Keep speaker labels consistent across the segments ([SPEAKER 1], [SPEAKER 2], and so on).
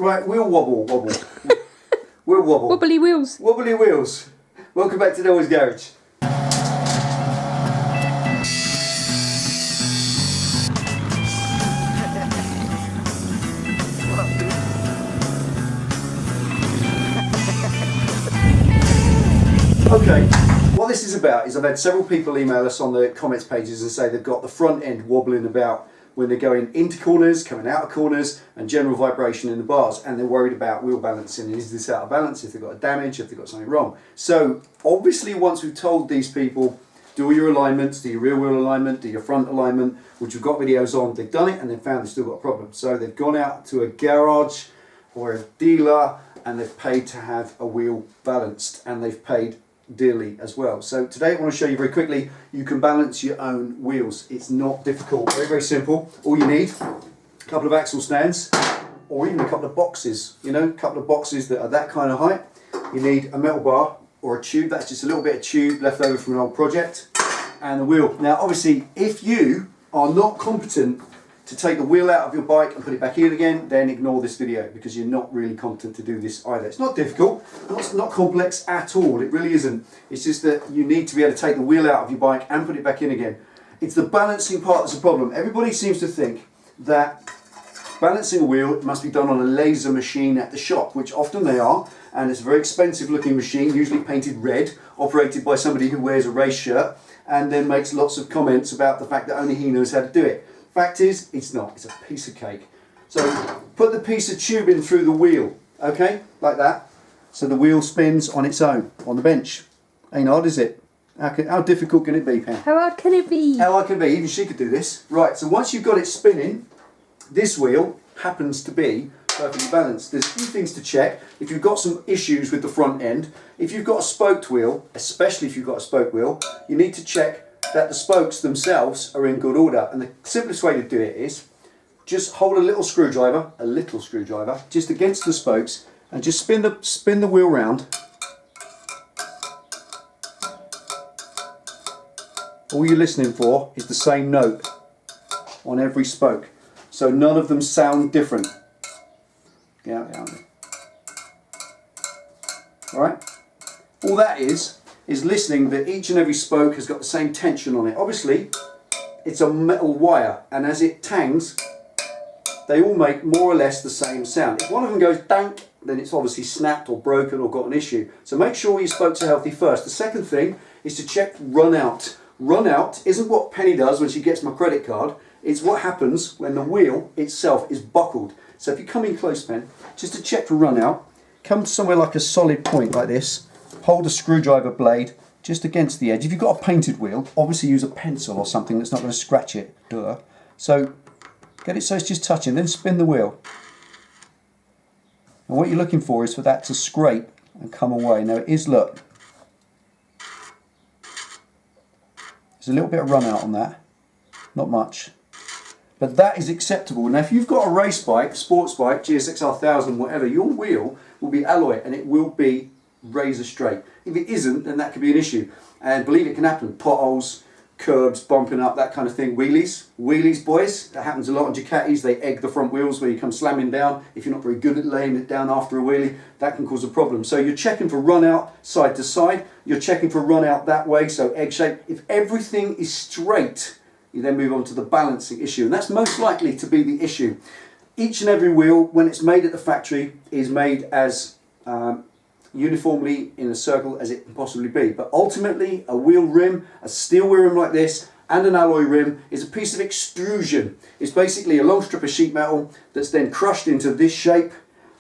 [SPEAKER 1] Right, we'll wobble. We'll wobble.
[SPEAKER 2] Wobbly wheels.
[SPEAKER 1] Wobbly wheels. Welcome back to Delboy's Garage. Okay, what this is about is I've had several people email us on the comments pages and say they've got the front end wobbling about when they're going into corners, coming out of corners, and general vibration in the bars, and they're worried about wheel balancing. Is this out of balance? If they've got a damage, if they've got something wrong. So obviously once we've told these people, do all your alignments, do your rear wheel alignment, do your front alignment, which we've got videos on, they've done it and they've found they've still got a problem. So they've gone out to a garage or a dealer and they've paid to have a wheel balanced, and they've paid dearly as well. So today I want to show you very quickly, you can balance your own wheels. It's not difficult, very, very simple. All you need, a couple of axle stands, or even a couple of boxes, you know, a couple of boxes that are that kind of height. You need a metal bar or a tube, that's just a little bit of tube left over from an old project, and the wheel. Now obviously, if you are not competent to take the wheel out of your bike and put it back in again, then ignore this video, because you're not really competent to do this either. It's not difficult, it's not complex at all, it really isn't. It's just that you need to be able to take the wheel out of your bike and put it back in again. It's the balancing part that's the problem. Everybody seems to think that balancing a wheel must be done on a laser machine at the shop, which often they are, and it's a very expensive looking machine, usually painted red, operated by somebody who wears a race shirt and then makes lots of comments about the fact that only he knows how to do it. Fact is, it's not. It's a piece of cake. So put the piece of tube in through the wheel, okay, like that. So the wheel spins on its own on the bench. Ain't hard, is it? How difficult can it be, Pam?
[SPEAKER 2] How hard can it be?
[SPEAKER 1] How hard can it be? Even she could do this. Right, so once you've got it spinning, this wheel happens to be perfectly balanced. There's a few things to check. If you've got some issues with the front end, if you've got a spoked wheel, especially if you've got a spoked wheel, you need to check that the spokes themselves are in good order. And the simplest way to do it is just hold a little screwdriver, just against the spokes, and just spin the wheel round. All you're listening for is the same note on every spoke, so none of them sound different. Yeah. All right. All that is listening that each and every spoke has got the same tension on it. Obviously, it's a metal wire, and as it tangs, they all make more or less the same sound. If one of them goes dank, then it's obviously snapped or broken or got an issue. So make sure your spokes are healthy first. The second thing is to check run out. Run out isn't what Penny does when she gets my credit card. It's what happens when the wheel itself is buckled. So if you come in close, Pen, just to check for run out, come to somewhere like a solid point like this. Hold a screwdriver blade just against the edge. If you've got a painted wheel, obviously use a pencil or something that's not going to scratch it. Duh. So get it so it's just touching, then spin the wheel. And what you're looking for is for that to scrape and come away. Now it is, look, there's a little bit of run out on that, not much. But that is acceptable. Now if you've got a race bike, sports bike, GSX-R 1000, whatever, your wheel will be alloy and it will be razor straight. If it isn't, then that could be an issue. And believe it can happen. Potholes, curbs, bumping up, that kind of thing. Wheelies, boys, that happens a lot on Ducatis. They egg the front wheels where you come slamming down. If you're not very good at laying it down after a wheelie, that can cause a problem. So you're checking for run out side to side. You're checking for run out that way, so egg shape. If everything is straight, you then move on to the balancing issue. And that's most likely to be the issue. Each and every wheel, when it's made at the factory, is made as uniformly in a circle as it can possibly be. But ultimately, a wheel rim, a steel wheel rim like this, and an alloy rim is a piece of extrusion. It's basically a long strip of sheet metal that's then crushed into this shape,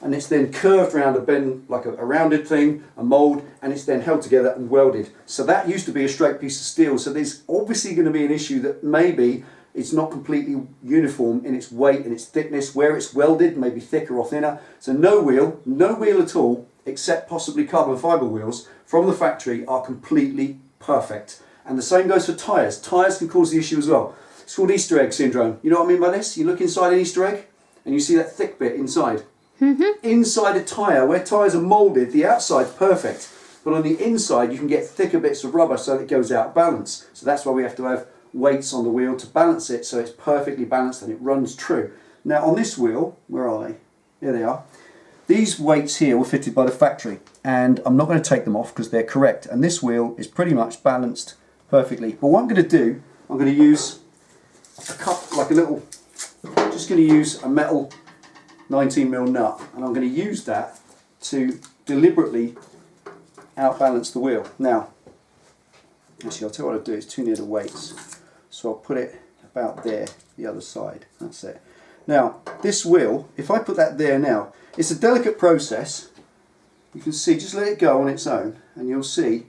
[SPEAKER 1] and it's then curved around a bend, like a rounded thing, a mould, and it's then held together and welded. So that used to be a straight piece of steel. So there's obviously going to be an issue that maybe it's not completely uniform in its weight and its thickness. Where it's welded, maybe thicker or thinner. So no wheel at all, except possibly carbon fibre wheels from the factory, are completely perfect. And the same goes for tyres. Tyres can cause the issue as well. It's called Easter egg syndrome. You know what I mean by this? You look inside an Easter egg and you see that thick bit inside. Inside a tyre, where tyres are moulded, the outside's perfect. But on the inside you can get thicker bits of rubber so that it goes out of balance. So that's why we have to have weights on the wheel to balance it so it's perfectly balanced and it runs true. Now on this wheel, where are they? Here they are. these weights here were fitted by the factory, and I'm not going to take them off because they're correct, and this wheel is pretty much balanced perfectly. But what I'm going to do, I'm going to use a cup, like a little, just going to use a metal 19mm nut, and I'm going to use that to deliberately outbalance the wheel. Now, actually I'll tell you what I'll do, it's too near the weights, so I'll put it about there, the other side, that's it. Now, this wheel, if I put that there now, it's a delicate process. You can see, just let it go on its own, and you'll see,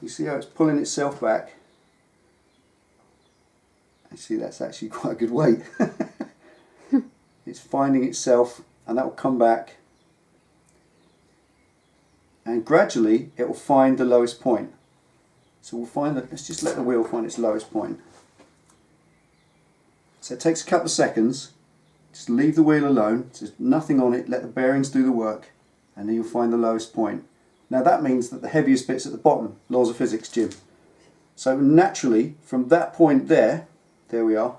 [SPEAKER 1] you see how it's pulling itself back. You see, that's actually quite a good weight. It's finding itself, and that will come back, and gradually it will find the lowest point. So we'll find that, let's just let the wheel find its lowest point. So it takes a couple of seconds, just leave the wheel alone, there's nothing on it, let the bearings do the work, and then you'll find the lowest point. Now that means that the heaviest bit's at the bottom, laws of physics, Jim. So naturally, from that point there we are,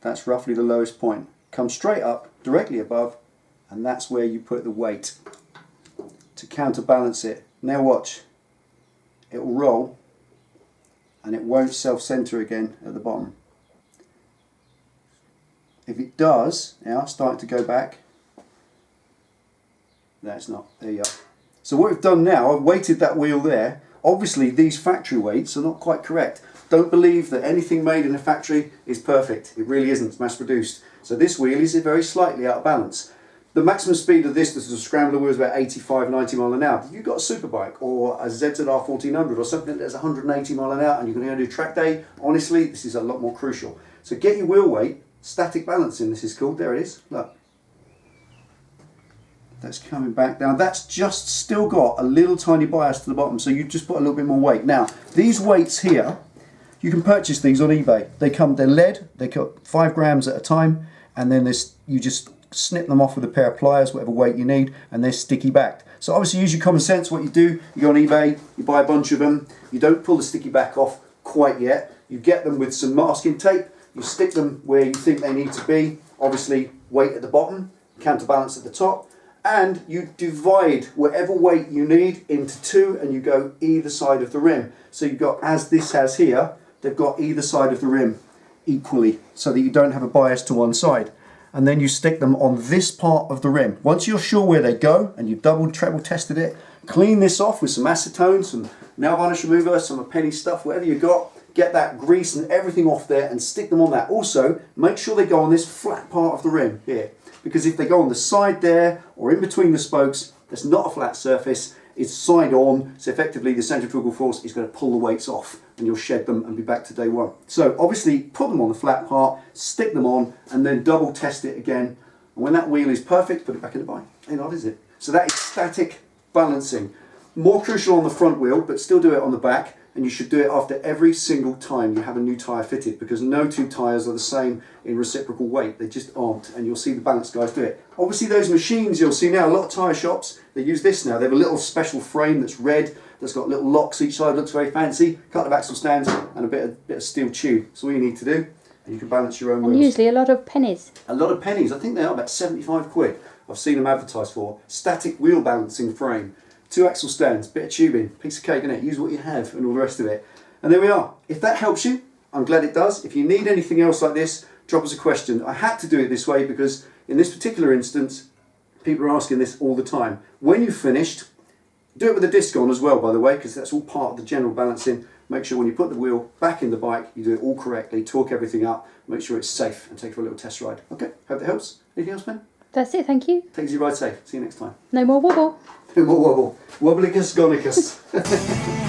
[SPEAKER 1] that's roughly the lowest point. Come straight up, directly above, and that's where you put the weight to counterbalance it. Now watch, it will roll, and it won't self-center again at the bottom. If it does, now starting to go back, that's not, there you are. So what we've done now, I've weighted that wheel there. Obviously these factory weights are not quite correct. Don't believe that anything made in a factory is perfect. It really isn't, it's mass produced. So this wheel is very slightly out of balance. The maximum speed of this is a scrambler wheel is about 85, 90 mile an hour. If you've got a superbike or a ZZR 1400 or something that's 180 mile an hour and you're going to go do track day, honestly, this is a lot more crucial. So get your wheel weight, static balancing this is called, there it is, look. That's coming back down. That's just still got a little tiny bias to the bottom, so you just put a little bit more weight. Now, these weights here, you can purchase these on eBay. They're lead, they cut 5 grams at a time, and then you just snip them off with a pair of pliers, whatever weight you need, and they're sticky backed. So obviously use your common sense. What you do, you go on eBay, you buy a bunch of them, you don't pull the sticky back off quite yet, you get them with some masking tape, you stick them where you think they need to be, obviously weight at the bottom, counterbalance at the top, and you divide whatever weight you need into 2 and you go either side of the rim. So you've got, as this has here, they've got either side of the rim equally so that you don't have a bias to one side. And then you stick them on this part of the rim. Once you're sure where they go and you've double, treble tested it, clean this off with some acetone, some nail varnish remover, some penny stuff, whatever you got. Get that grease and everything off there and stick them on that. Also, make sure they go on this flat part of the rim here. Because if they go on the side there or in between the spokes, that's not a flat surface, it's side on, so effectively the centrifugal force is going to pull the weights off and you'll shed them and be back to day one. So obviously put them on the flat part, stick them on, and then double test it again. And when that wheel is perfect, put it back in the bike. Ain't odd, is it? So that is static balancing. More crucial on the front wheel, but still do it on the back. And you should do it after every single time you have a new tyre fitted, because no 2 tyres are the same in reciprocal weight. They just aren't, and you'll see the balance guys do it. Obviously those machines you'll see now, a lot of tyre shops, they use this now. They have a little special frame that's red, that's got little locks each side, looks very fancy, couple of axle stands and a bit of steel tube. That's all you need to do, and you can balance your own wheels.
[SPEAKER 2] And usually a lot of pennies.
[SPEAKER 1] A lot of pennies, I think they are about 75 quid. I've seen them advertised for. Static wheel balancing frame. 2 axle stands, bit of tubing, piece of cake, innit? Use what you have and all the rest of it. And there we are. If that helps you, I'm glad it does. If you need anything else like this, drop us a question. I had to do it this way because in this particular instance, people are asking this all the time. When you've finished, do it with the disc on as well, by the way, because that's all part of the general balancing. Make sure when you put the wheel back in the bike, you do it all correctly, torque everything up, make sure it's safe, and take it for a little test ride. Okay, hope that helps. Anything else, Ben?
[SPEAKER 2] That's it, thank you.
[SPEAKER 1] Take easy, ride safe. See you next time.
[SPEAKER 2] No more wobble.
[SPEAKER 1] No more wobble. Wobblicus gonicus.